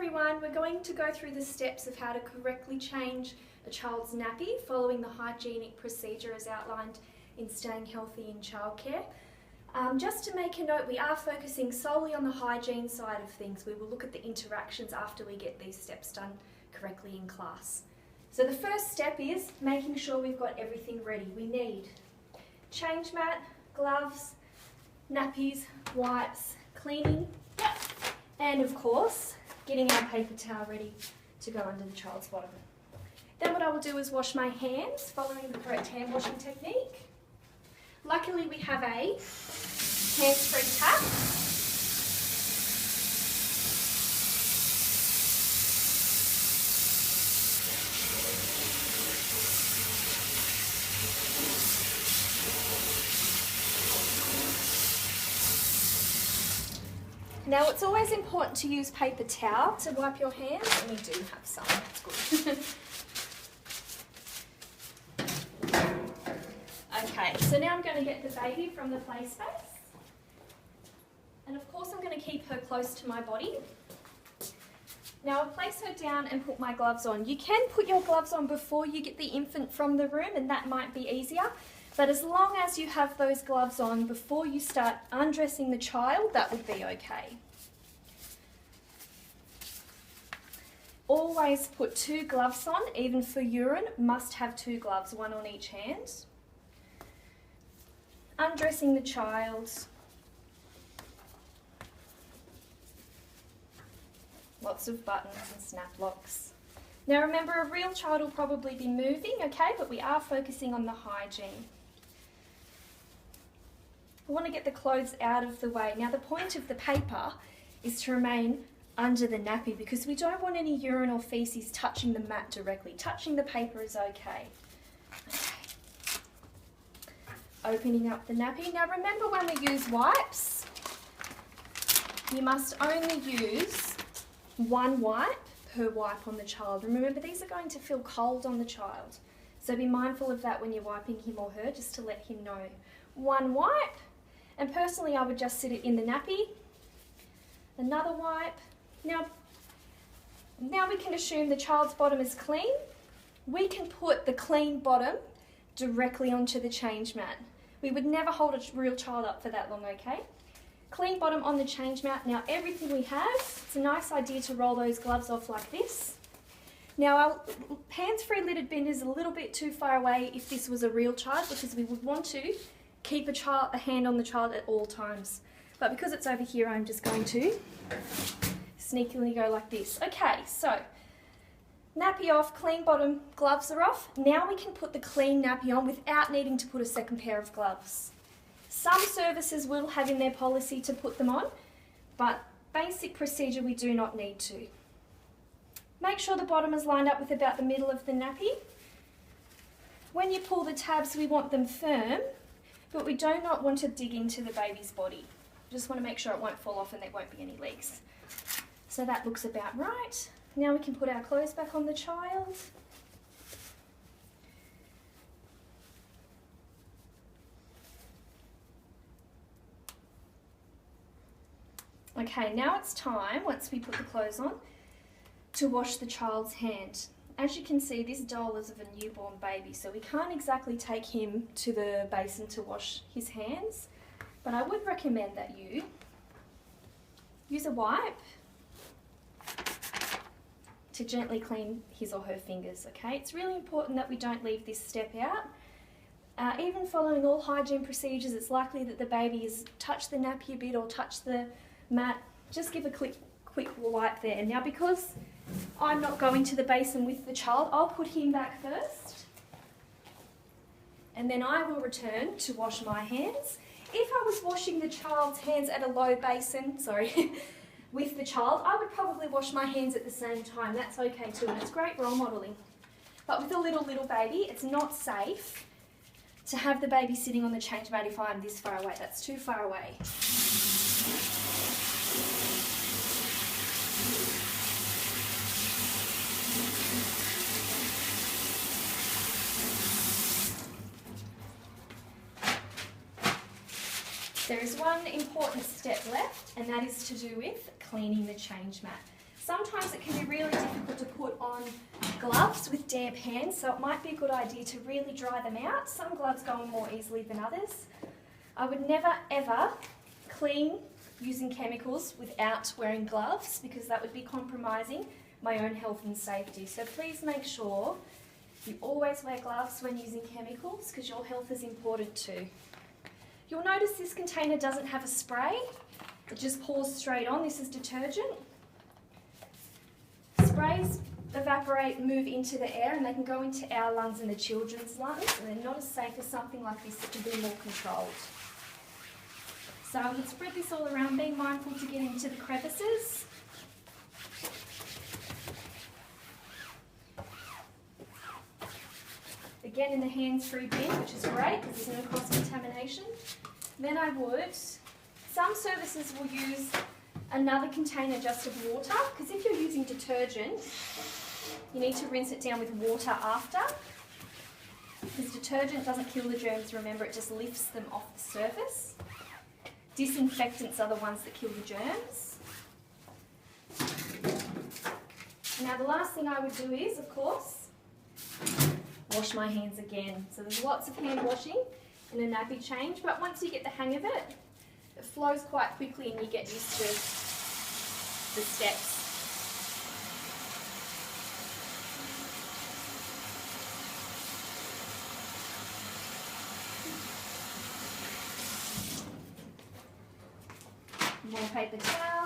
everyone, we're going to go through the steps of how to correctly change a child's nappy following the hygienic procedure as outlined in Staying Healthy in Childcare. Just to make a note, we are focusing solely on the hygiene side of things. We will look at the interactions after we get these steps done correctly in class. So the first step is making sure we've got everything ready. We need change mat, gloves, nappies, wipes, cleaning, and of course, getting our paper towel ready to go under the child's bottom. Then what I will do is wash my hands following the correct hand washing technique. Luckily we have a hands-free tap. Now it's always important to use paper towel to wipe your hands, and we do have some, that's good. Okay, so now I'm going to get the baby from the play space. And of course I'm going to keep her close to my body. Now I'll place her down and put my gloves on. You can put your gloves on before you get the infant from the room, and that might be easier. But as long as you have those gloves on before you start undressing the child, that would be okay. Always put 2 gloves on, even for urine, must have 2 gloves, 1 on each hand. Undressing the child. Lots of buttons and snap locks. Now remember, a real child will probably be moving, okay, but we are focusing on the hygiene. I want to get the clothes out of the way. Now the point of the paper is to remain under the nappy because we don't want any urine or feces touching the mat directly. Touching the paper is okay. Opening up the nappy. Now remember, when we use wipes, you must only use 1 wipe per wipe on the child. Remember, these are going to feel cold on the child. So be mindful of that when you're wiping him or her, just to let him know. 1 wipe. And personally, I would just sit it in the nappy. Another wipe. Now we can assume the child's bottom is clean. We can put the clean bottom directly onto the change mat. We would never hold a real child up for that long, okay? Clean bottom on the change mat. Now everything we have, it's a nice idea to roll those gloves off like this. Now our hands-free lidded bin is a little bit too far away if this was a real child, because we would want to keep a hand on the child at all times. But because it's over here, I'm just going to sneakily go like this. Okay, so nappy off, clean bottom, gloves are off. Now we can put the clean nappy on without needing to put a second pair of gloves. Some services will have in their policy to put them on, but basic procedure, we do not need to. Make sure the bottom is lined up with about the middle of the nappy. When you pull the tabs, we want them firm, but we do not want to dig into the baby's body. Just want to make sure it won't fall off and there won't be any leaks. So that looks about right. Now we can put our clothes back on the child. Okay, now it's time, once we put the clothes on, to wash the child's hand. As you can see, this doll is of a newborn baby, so we can't exactly take him to the basin to wash his hands, but I would recommend that you use a wipe to gently clean his or her fingers, okay? It's really important that we don't leave this step out. Even following all hygiene procedures, it's likely that the baby has touched the nappy a bit or touched the mat. Just give a quick wipe there. Now because I'm not going to the basin with the child, I'll put him back first, and then I will return to wash my hands. If I was washing the child's hands at a low basin, with the child, I would probably wash my hands at the same time. That's okay too, and it's great role modelling. But with a little baby, it's not safe to have the baby sitting on the change mat if I'm this far away. That's too far away. There is one important step left, and that is to do with cleaning the change mat. Sometimes it can be really difficult to put on gloves with damp hands, so it might be a good idea to really dry them out. Some gloves go on more easily than others. I would never ever clean using chemicals without wearing gloves because that would be compromising my own health and safety. So please make sure you always wear gloves when using chemicals because your health is important too. You'll notice this container doesn't have a spray. It just pours straight on. This is detergent. Sprays evaporate, move into the air, and they can go into our lungs and the children's lungs, and they're not as safe as something like this that can be more controlled. So I would spread this all around, being mindful to get into the crevices. Again in the hands-free bin, which is great because there's no cross-contamination. Then I would, some services will use another container just of water, because if you're using detergent, you need to rinse it down with water after, because detergent doesn't kill the germs, remember, it just lifts them off the surface. Disinfectants are the ones that kill the germs. Now the last thing I would do is, of course, wash my hands again. So there's lots of hand washing in a nappy change, but once you get the hang of it, it flows quite quickly and you get used to the steps. More paper towel.